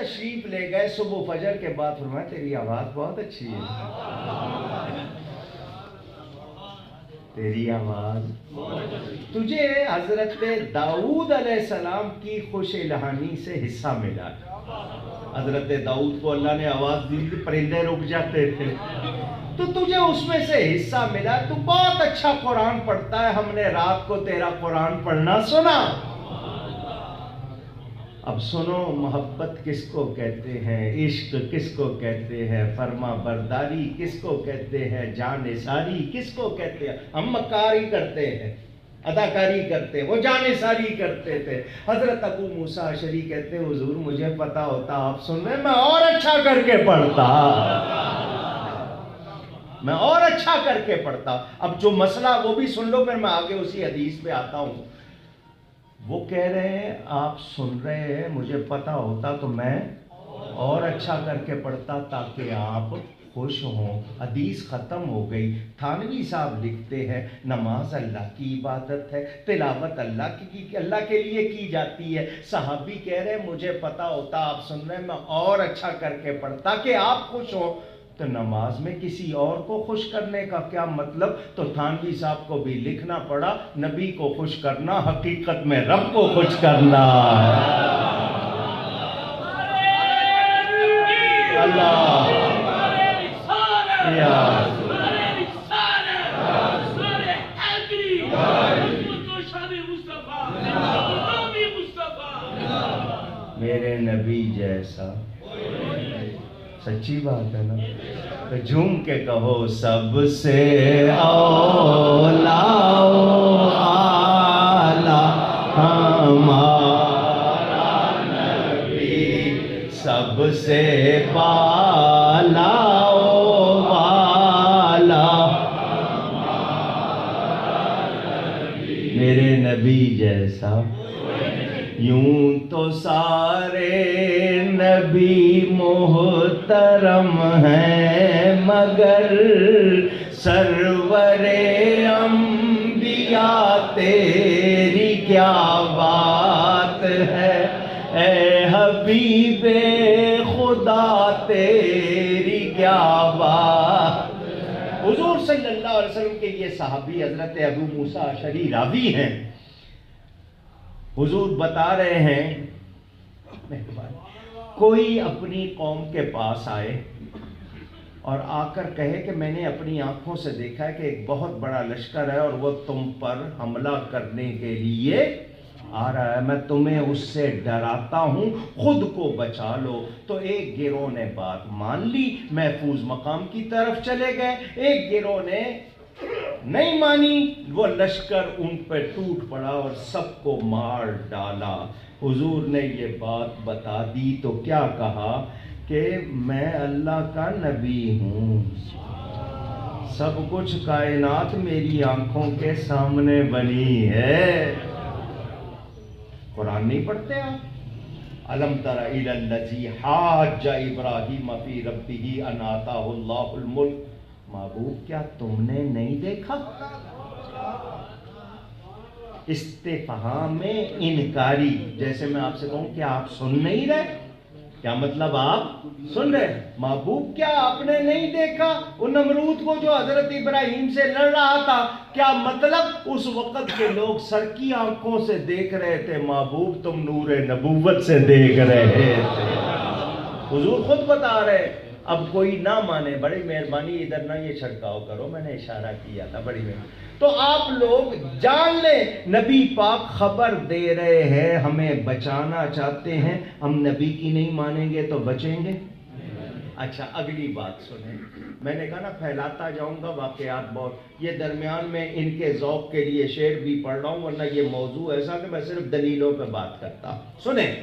تشریف لے گئے صبح فجر کے بعد، فرمایا تیری آواز بہت اچھی ہے، تیری آواز تجھے حضرت داؤد علیہ السلام کی خوش الہانی سے حصہ ملا۔ حضرت داؤد کو اللہ نے آواز دی تھی، پرندے رک جاتے تھے، تو تجھے اس میں سے حصہ ملا، تو بہت اچھا قرآن پڑھتا ہے، ہم نے رات کو تیرا قرآن پڑھنا سنا۔ اب سنو، محبت کس کو کہتے ہیں، عشق کس کو کہتے ہیں، فرما برداری کس کو کہتے ہیں، جانثاری کس کو کہتے ہیں۔ ہم مکاری کرتے ہیں، اداکاری کرتے ہیں، وہ جانثاری کرتے تھے۔ حضرت ابو موسیٰ اشعری کہتے ہیں حضور مجھے پتا ہوتا آپ سن رہے ہیں میں اور اچھا کر کے پڑھتا، میں اور اچھا کر کے پڑھتا۔ اب جو مسئلہ وہ بھی سن لو، پھر میں آگے اسی حدیث پہ آتا ہوں۔ وہ کہہ رہے ہیں آپ سن رہے ہیں مجھے پتا ہوتا تو میں اور اچھا کر کے پڑھتا تاکہ آپ خوش ہوں۔ حدیث ختم ہو گئی۔ تھانوی صاحب لکھتے ہیں نماز اللہ کی عبادت ہے، تلاوت اللہ کے لیے کی جاتی ہے۔ صحابی کہہ رہے ہیں مجھے پتا ہوتا آپ سن رہے ہیں میں اور اچھا کر کے پڑھتا کہ آپ خوش ہوں۔ تو نماز میں کسی اور کو خوش کرنے کا کیا مطلب؟ تو تھانوی صاحب کو بھی لکھنا پڑا نبی کو خوش کرنا حقیقت میں رب کو خوش کرنا ہے۔ اللہ میرے نبی جیسا، سچی بات ہے نا؟ تو جھوم کے کہو سب سے اولا اعلیٰ ہمارا نبی، سب سے بالا والا میرے نبی جیسا۔ یوں تو سارے نبی محترم ہیں مگر سرور انبیاء تیری کیا بات ہے، اے حبیب خدا تیری کیا بات۔ حضور صلی اللہ علیہ وسلم کے یہ صحابی حضرت ابو موسیٰ اشعری راوی ہیں۔ حضور بتا رہے ہیں کوئی اپنی قوم کے پاس آئے اور آ کر کہے کہ میں نے اپنی آنکھوں سے دیکھا ہے کہ ایک بہت بڑا لشکر ہے اور وہ تم پر حملہ کرنے کے لیے آ رہا ہے، میں تمہیں اس سے ڈراتا ہوں، خود کو بچا لو۔ تو ایک گروہ نے بات مان لی، محفوظ مقام کی طرف چلے گئے۔ ایک گروہ نے نہیں مانی، وہ لشکر ان پہ ٹوٹ پڑا اور سب کو مار ڈالا۔ حضور نے یہ بات بتا دی تو کیا کہا کہ میں اللہ کا نبی ہوں، سب کچھ کائنات میری آنکھوں کے سامنے بنی ہے۔ قرآن نہیں پڑھتے آپ؟ الم تر الی الذی حاج ابراہیم فی ربہ ان آتاہ اللہ الملک، محبوب کیا تم نے نہیں دیکھا؟ استفہام انکاری، جیسے میں آپ سے کہوں کہ آپ سن نہیں رہے، کیا مطلب آپ سن رہے؟ محبوب کیا آپ نے نہیں دیکھا وہ نمرود کو جو حضرت ابراہیم سے لڑ رہا تھا؟ کیا مطلب اس وقت کے لوگ سر کی آنکھوں سے دیکھ رہے تھے، محبوب تم نور نبوت سے دیکھ رہے تھے۔ حضور خود بتا رہے۔ اب کوئی نہ مانے، بڑی مہربانی ادھر نہ یہ چھڑکاؤ کرو، میں نے اشارہ کیا تھا، بڑی مہربانی۔ تو آپ لوگ جان لیں نبی پاک خبر دے رہے ہیں، ہمیں بچانا چاہتے ہیں، ہم نبی کی نہیں مانیں گے تو بچیں گے؟ اچھا اگلی بات سنیں، میں نے کہا نا پھیلاتا جاؤں گا واقعات بہت، یہ درمیان میں ان کے ذوق کے لیے شعر بھی پڑھ رہا ہوں، ورنہ یہ موضوع ایسا کہ میں صرف دلیلوں پہ بات کرتا ہوں۔ سنیں،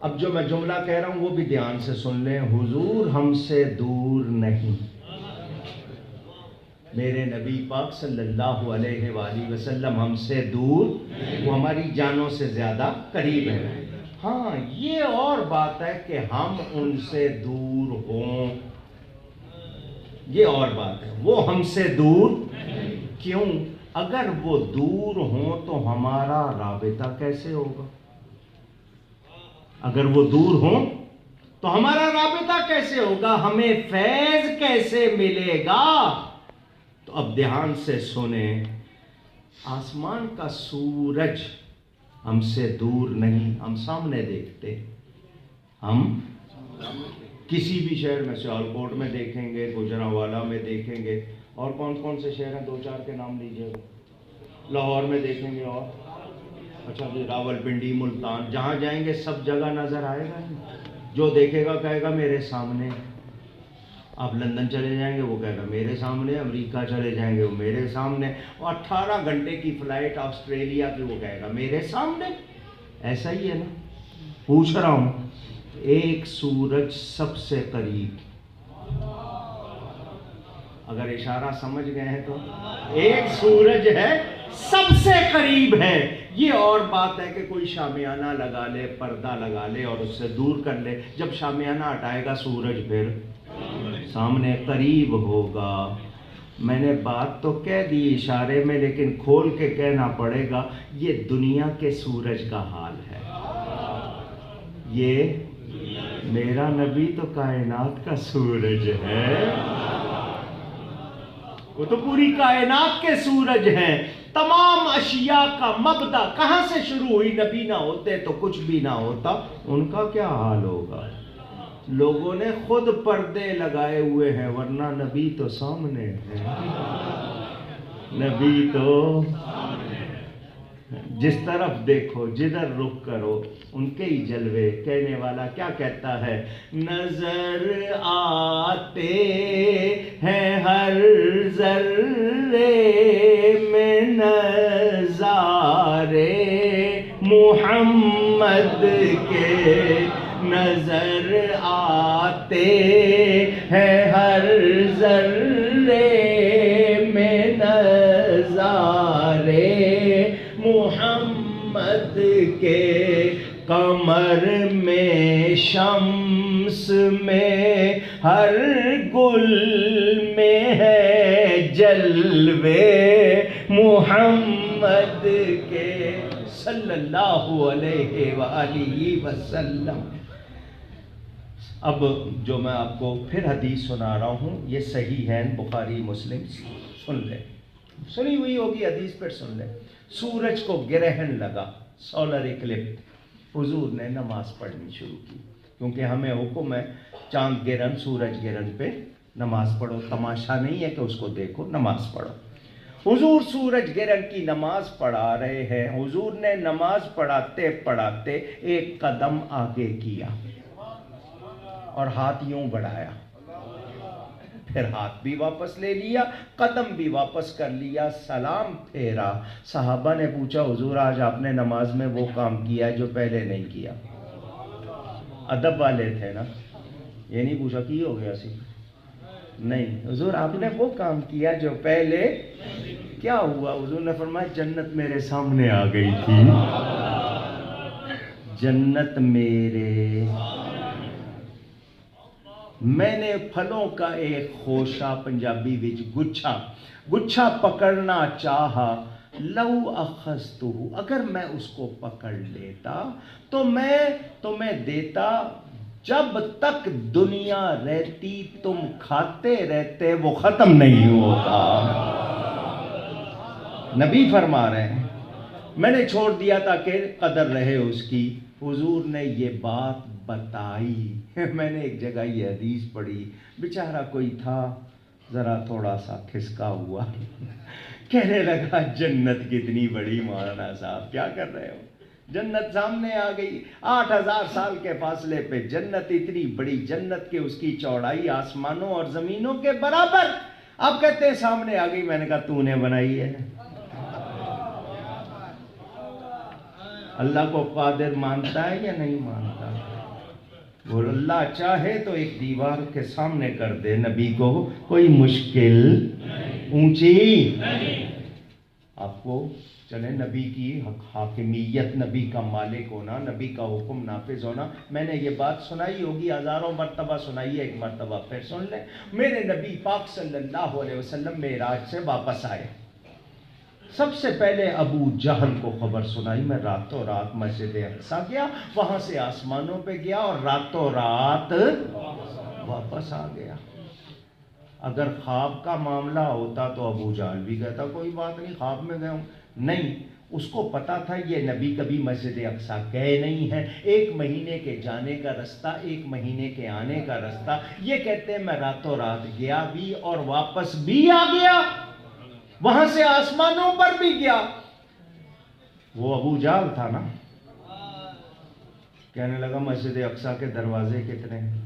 اب جو میں جملہ کہہ رہا ہوں وہ بھی دھیان سے سن لیں۔ حضور ہم سے دور نہیں، میرے نبی پاک صلی اللہ علیہ وآلہ وسلم ہم سے دور، وہ ہماری جانوں سے زیادہ قریب ہے۔ ہاں یہ اور بات ہے کہ ہم ان سے دور ہوں، یہ اور بات ہے، وہ ہم سے دور کیوں؟ اگر وہ دور ہوں تو ہمارا رابطہ کیسے ہوگا؟ اگر وہ دور ہوں تو ہمارا رابطہ کیسے ہوگا، ہمیں فیض کیسے ملے گا؟ تو اب دھیان سے سنیں، آسمان کا سورج ہم سے دور نہیں، ہم سامنے دیکھتے، ہم کسی بھی شہر میں سیالکوٹ میں دیکھیں گے، گوجرانوالا میں دیکھیں گے، اور کون کون سے شہر ہیں، 2-4 کے نام لیجیے گا، لاہور میں دیکھیں گے، اور اچھا جی راولپنڈی، ملتان، جہاں جائیں گے سب جگہ نظر آئے گا، جو دیکھے گا کہے گا میرے سامنے۔ آپ لندن چلے جائیں گے وہ کہے گا میرے سامنے، امریکہ چلے جائیں گے وہ میرے سامنے، اور 18 گھنٹے کی فلائٹ آسٹریلیا کی وہ کہے گا میرے سامنے۔ ایسا ہی ہے نا، پوچھ رہا ہوں، ایک سورج سب سے قریب، اگر اشارہ سمجھ گئے ہیں تو ایک سورج ہے سب سے قریب ہے۔ یہ اور بات ہے کہ کوئی شامیانہ لگا لے، پردہ لگا لے اور اس سے دور کر لے، جب شامیانہ ہٹائے گا سورج پھر سامنے قریب ہوگا۔ میں نے بات تو کہہ دی اشارے میں، لیکن کھول کے کہنا پڑے گا، یہ دنیا کے سورج کا حال ہے۔ یہ میرا نبی تو کائنات کا سورج ہے، وہ تو پوری کائنات کے سورج ہیں۔ تمام اشیاء کا مبدا کہاں سے شروع ہوئی؟ نبی نہ ہوتے تو کچھ بھی نہ ہوتا، ان کا کیا حال ہوگا؟ لوگوں نے خود پردے لگائے ہوئے ہیں، ورنہ نبی تو سامنے ہے، نبی تو جس طرف دیکھو، جدھر رخ کرو، ان کے ہی جلوے۔ کہنے والا کیا کہتا ہے؟ نظر آتے ہیں ہر ذرے میں نظارے محمد کے، نظر آتے ہیں ہر ذرے میں نظارے محمد کے، کمر میں شمس میں ہر گل میں ہے جلوے محمد کے، صلی اللہ علیہ وآلہ وسلم۔ اب جو میں آپ کو پھر حدیث سنا رہا ہوں، یہ صحیح ہے، بخاری مسلم، سن لیں، سنی ہوئی ہوگی حدیث، پھر سن لیں۔ سورج کو گرہن لگا، سولر ایکلپس، حضور نے نماز پڑھنی شروع کی، کیونکہ ہمیں حکم ہے چاند گرہن، سورج گرہن پہ نماز پڑھو، تماشا نہیں ہے کہ اس کو دیکھو، نماز پڑھو۔ حضور سورج گرہن کی نماز پڑھا رہے ہیں، حضور نے نماز پڑھاتے پڑھاتے ایک قدم آگے کیا اور ہاتھ یوں بڑھایا، پھر ہاتھ بھی واپس لے لیا، قدم بھی واپس کر لیا، سلام پھیرا۔ صحابہ نے پوچھا حضور آج آپ نے نماز میں وہ کام کیا ہے جو پہلے نہیں کیا؟ ادب والے تھے نا، یہ نہیں پوچھا کی ہو گیا سی، نہیں، حضور آپ نے وہ کام کیا جو پہلے کیا ہوا؟ حضور نے فرمایا جنت میرے سامنے آ گئی تھی، جنت میرے، میں نے پھلوں کا ایک خوشہ، پنجابی وچ گچھا پکڑنا چاہا، لو اخذتہ، اگر میں اس کو پکڑ لیتا تو میں تمہیں دیتا، جب تک دنیا رہتی تم کھاتے رہتے، وہ ختم نہیں ہوتا۔ نبی فرما رہے ہیں میں نے چھوڑ دیا تھا کہ قدر رہے اس کی۔ حضور نے یہ بات بتائی، میں نے ایک جگہ یہ حدیث پڑھی، بیچارہ کوئی تھا ذرا تھوڑا سا کھسکا ہوا، کہنے لگا جنت کتنی بڑی، مولانا صاحب کیا کر رہے ہو؟ جنت سامنے آ گئی، 8000 سال کے فاصلے پہ جنت، اتنی بڑی جنت کہ اس کی چوڑائی آسمانوں اور زمینوں کے برابر، آپ کہتے ہیں سامنے آ گئی۔ میں نے کہا تو نے بنائی ہے؟ اللہ کو قادر مانتا ہے یا نہیں مانتا؟ وہ اللہ چاہے تو ایک دیوار کے سامنے کر دے نبی کو، کوئی مشکل اونچی آپ کو چلے، نبی کی حاکمیت، نبی کا مالک ہونا، نبی کا حکم نافذ ہونا۔ میں نے یہ بات سنائی ہوگی، ہزاروں مرتبہ سنائی ہے، ایک مرتبہ پھر سن لیں۔ میرے نبی پاک صلی اللہ علیہ وسلم معراج سے واپس آئے، سب سے پہلے ابو جہل کو خبر سنائی، میں راتوں رات مسجد اقصیٰ گیا، وہاں سے آسمانوں پہ گیا اور راتوں رات واپس آ گیا۔ اگر خواب کا معاملہ ہوتا تو ابو جہل بھی کہتا کوئی بات نہیں، خواب میں گیا ہوں، نہیں، اس کو پتا تھا یہ نبی کبھی مسجد اقصیٰ گئے نہیں ہیں، 1 مہینے کے جانے کا رستہ، 1 مہینے کے آنے کا رستہ، یہ کہتے ہیں میں راتوں رات گیا بھی اور واپس بھی آ گیا، وہاں سے آسمانوں پر بھی گیا۔ وہ ابو جہل تھا نا، کہنے لگا مسجد اقصیٰ کے دروازے کتنے ہیں،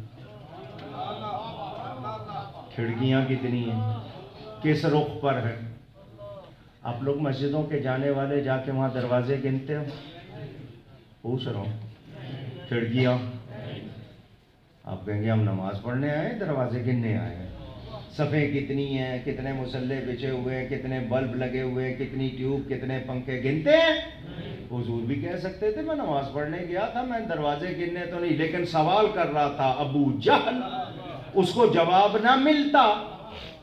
کھڑکیاں کتنی ہیں، کس رخ پر ہے؟ آپ لوگ مسجدوں کے جانے والے جا کے وہاں دروازے گنتے ہو؟ پوچھ رہا ہوں، کھڑکیاں؟ آپ کہیں گے ہم نماز پڑھنے آئے ہیں، دروازے گننے آئے ہیں۔ صفیں کتنی ہیں، کتنے مصلے بچھے ہوئے ہیں، کتنے بلب لگے ہوئے ہیں، کتنی ٹیوب، کتنے پنکھے، گنتے ہیں؟ حضور بھی کہہ سکتے تھے میں نماز پڑھنے گیا تھا، میں دروازے گننے تو نہیں، لیکن سوال کر رہا تھا ابو جہل، اس کو جواب نہ ملتا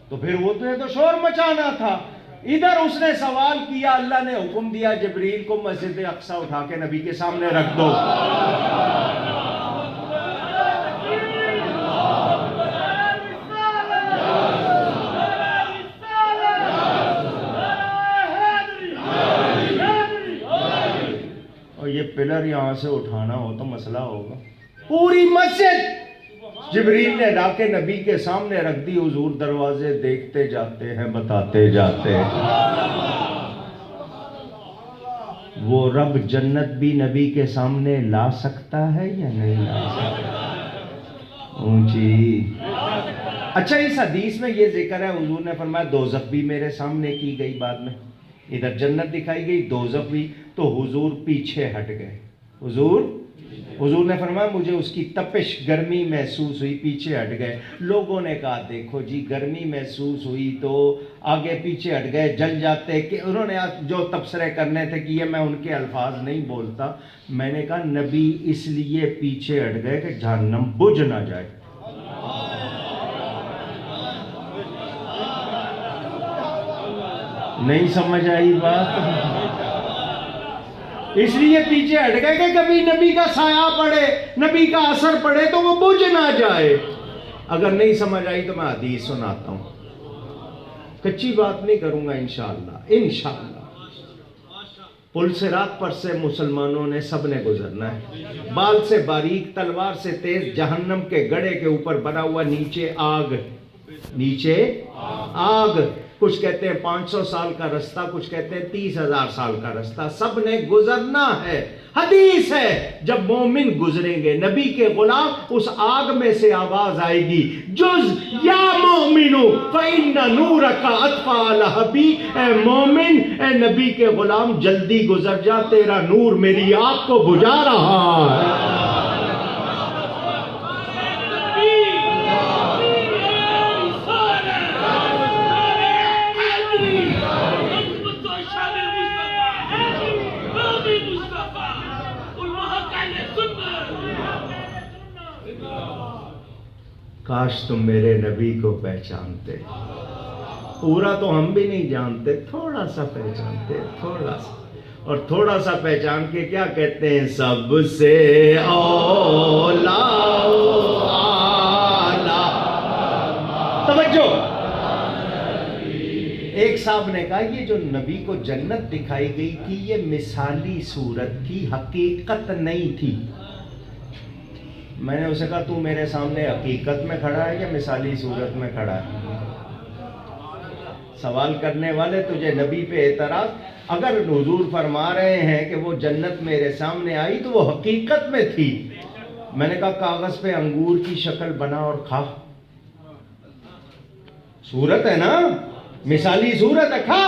تو پھر وہ تو شور مچانا تھا۔ ادھر اس نے سوال کیا، اللہ نے حکم دیا جبریل کو مسجد اقصیٰ اٹھا کے نبی کے سامنے رکھ دو۔ اور یہ پلر یہاں سے اٹھانا ہو تو مسئلہ ہوگا، پوری مسجد جبریل نے لا کے نبی کے سامنے رکھ دی۔ حضور دروازے دیکھتے جاتے ہیں، بتاتے جاتے ہیں۔ وہ رب جنت بھی نبی کے سامنے لا سکتا ہے یا نہیں لا سکتا؟ اونچی۔ اچھا، اس حدیث میں یہ ذکر ہے، حضور نے فرمایا دوزخ بھی میرے سامنے کی گئی، بعد میں ادھر جنت دکھائی گئی، دوزخ بھی، تو حضور پیچھے ہٹ گئے۔ حضور نے فرمایا مجھے اس کی تپش گرمی محسوس ہوئی، پیچھے ہٹ گئے۔ لوگوں نے کہا دیکھو جی گرمی محسوس ہوئی تو آگے پیچھے ہٹ گئے، جل جاتے کہ انہوں نے جو تبصرے کرنے تھے کہ یہ میں ان کے الفاظ نہیں بولتا، میں نے کہا نبی اس لیے پیچھے ہٹ گئے کہ جہنم بجھ نہ جائے۔ نہیں سمجھ آئی بات؟ اس لیے پیچھے ہٹ گئے کہ کبھی نبی کا سایہ پڑے، نبی کا اثر پڑے تو وہ بجھ نہ جائے۔ اگر نہیں سمجھ آئی تو میں حدیث سناتا ہوں، کچی بات نہیں کروں گا انشاءاللہ۔ پل صراط پر سے مسلمانوں نے سب نے گزرنا ہے، بال سے باریک تلوار سے تیز جہنم کے گڑھے کے اوپر بنا ہوا، نیچے آگ، نیچے آگ، کچھ کہتے ہیں 500 سال کا رستہ، کچھ کہتے ہیں 30,000 سال کا رستہ، سب نے گزرنا ہے۔ حدیث ہے جب مومن گزریں گے نبی کے غلام، اس آگ میں سے آواز آئے گی جز یا مومنو فإن نورک اطفأ لہبی، اے مومن، اے نبی کے غلام جلدی گزر جا، تیرا نور میری آگ کو بجھا رہا ہے۔ کاش تم میرے نبی کو پہچانتے، پورا تو ہم بھی نہیں جانتے، تھوڑا سا پہچانتے، تھوڑا سا، اور تھوڑا سا پہچان کے کیا کہتے ہیں، سب سے اولا توجہ۔ ایک صاحب نے کہا یہ جو نبی کو جنت دکھائی گئی تھی یہ مثالی صورت تھی، حقیقت نہیں تھی۔ میں نے اسے کہا تو میرے سامنے حقیقت میں کھڑا ہے یا مثالی صورت میں کھڑا ہے؟ سوال کرنے والے تجھے نبی پہ اعتراض، اگر حضور فرما رہے ہیں کہ وہ جنت میرے سامنے آئی تو وہ حقیقت میں تھی۔ میں نے کہا کاغذ پہ انگور کی شکل بنا اور کھا، صورت ہے نا، مثالی صورت ہے، کھا۔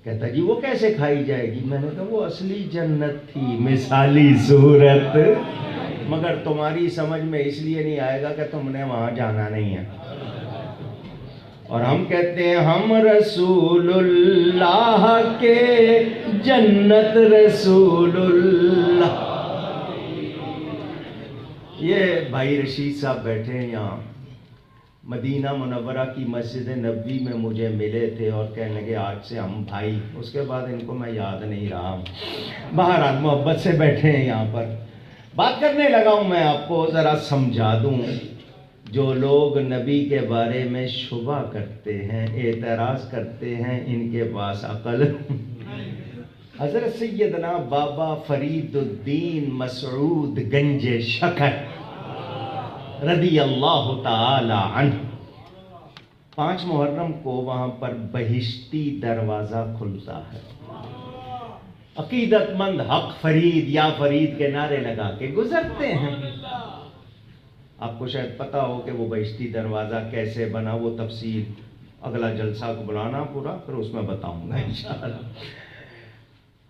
کہتا جی وہ کیسے کھائی جائے گی؟ میں نے کہا وہ اصلی جنت تھی، مثالی صورت، مگر تمہاری سمجھ میں اس لیے نہیں آئے گا کہ تم نے وہاں جانا نہیں ہے۔ اور ہم کہتے ہیں ہم رسول اللہ کے جنت رسول اللہ۔ یہ بھائی رشید صاحب بیٹھے ہیں یہاں، مدینہ منورہ کی مسجد نبوی میں مجھے ملے تھے اور کہنے لگے آج سے ہم بھائی. اس کے بعد ان کو میں یاد نہیں رہا. بہرحال محبت سے بیٹھے ہیں یہاں پر. بات کرنے لگا ہوں میں آپ کو ذرا سمجھا دوں. جو لوگ نبی کے بارے میں شبہ کرتے ہیں، اعتراض کرتے ہیں، ان کے پاس عقل. حضرت سیدنا بابا فرید الدین مسعود گنج شکر رضی اللہ تعالی عنہ 5 محرم کو وہاں پر بہشتی دروازہ کھلتا ہے. عقیدت مند حق فرید یا فرید کے نعرے لگا کے گزرتے ہیں. آپ کو شاید پتا ہو کہ وہ بہشتی دروازہ کیسے بنا، وہ تفصیل اگلا جلسہ کو بلانا پورا، پھر اس میں بتاؤں گا انشاءاللہ.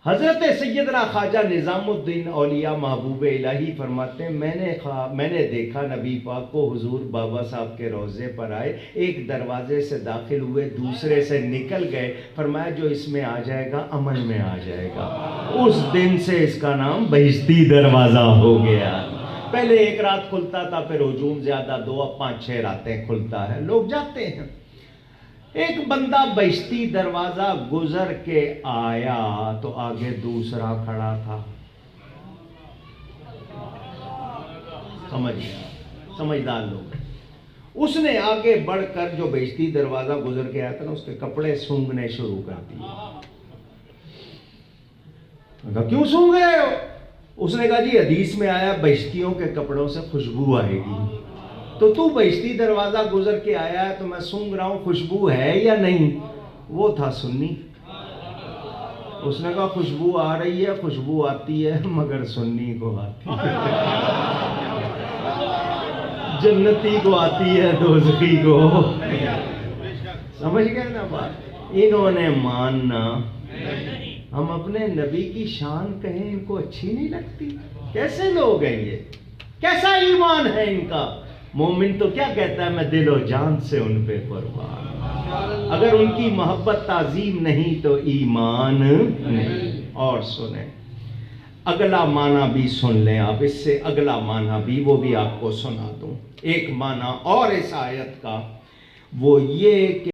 حضرت سیدنا خواجہ نظام الدین اولیاء محبوب الہی فرماتے ہیں میں نے دیکھا نبی پاک کو حضور بابا صاحب کے روضے پر آئے، ایک دروازے سے داخل ہوئے، دوسرے سے نکل گئے. فرمایا جو اس میں آ جائے گا امن میں آ جائے گا. اس دن سے اس کا نام بہشتی دروازہ ہو گیا. پہلے 1 رات کھلتا تھا، پھر ہجوم زیادہ 2 اب 5-6 راتیں کھلتا ہے، لوگ جاتے ہیں. ایک بندہ بہشتی دروازہ گزر کے آیا تو آگے دوسرا کھڑا تھا. سمجھدار لوگ. اس نے آگے بڑھ کر جو بہشتی دروازہ گزر کے آیا تھا نا، اس کے کپڑے سونگھنے شروع کر دیے. کہا کیوں سونگھ رہے ہو؟ اس نے کہا جی حدیث میں آیا بہشتیوں کے کپڑوں سے خوشبو آئے گی، تو بہشتی دروازہ گزر کے آیا ہے تو میں سونگھ رہا ہوں، خوشبو ہے یا نہیں؟ وہ تھا سنی. اس نے کہا خوشبو آ رہی ہے، خوشبو آتی ہے مگر سنی کو آتی ہے، جنتی کو آتی ہے دوزخی کو. سمجھ گئے نا بات؟ انہوں نے ماننا. ہم اپنے نبی کی شان کہیں، ان کو اچھی نہیں لگتی. کیسے لوگ ہیں یہ؟ کیسا ایمان ہے ان کا؟ مومن تو کیا کہتا ہے، میں دل و جان سے ان پہ قربان. اگر ان کی محبت تعظیم نہیں تو ایمان نہیں. اور سنیں اگلا معنی بھی سن لیں آپ، اس سے اگلا معنی بھی وہ بھی آپ کو سنا دوں. ایک معنی اور اس آیت کا وہ یہ کہ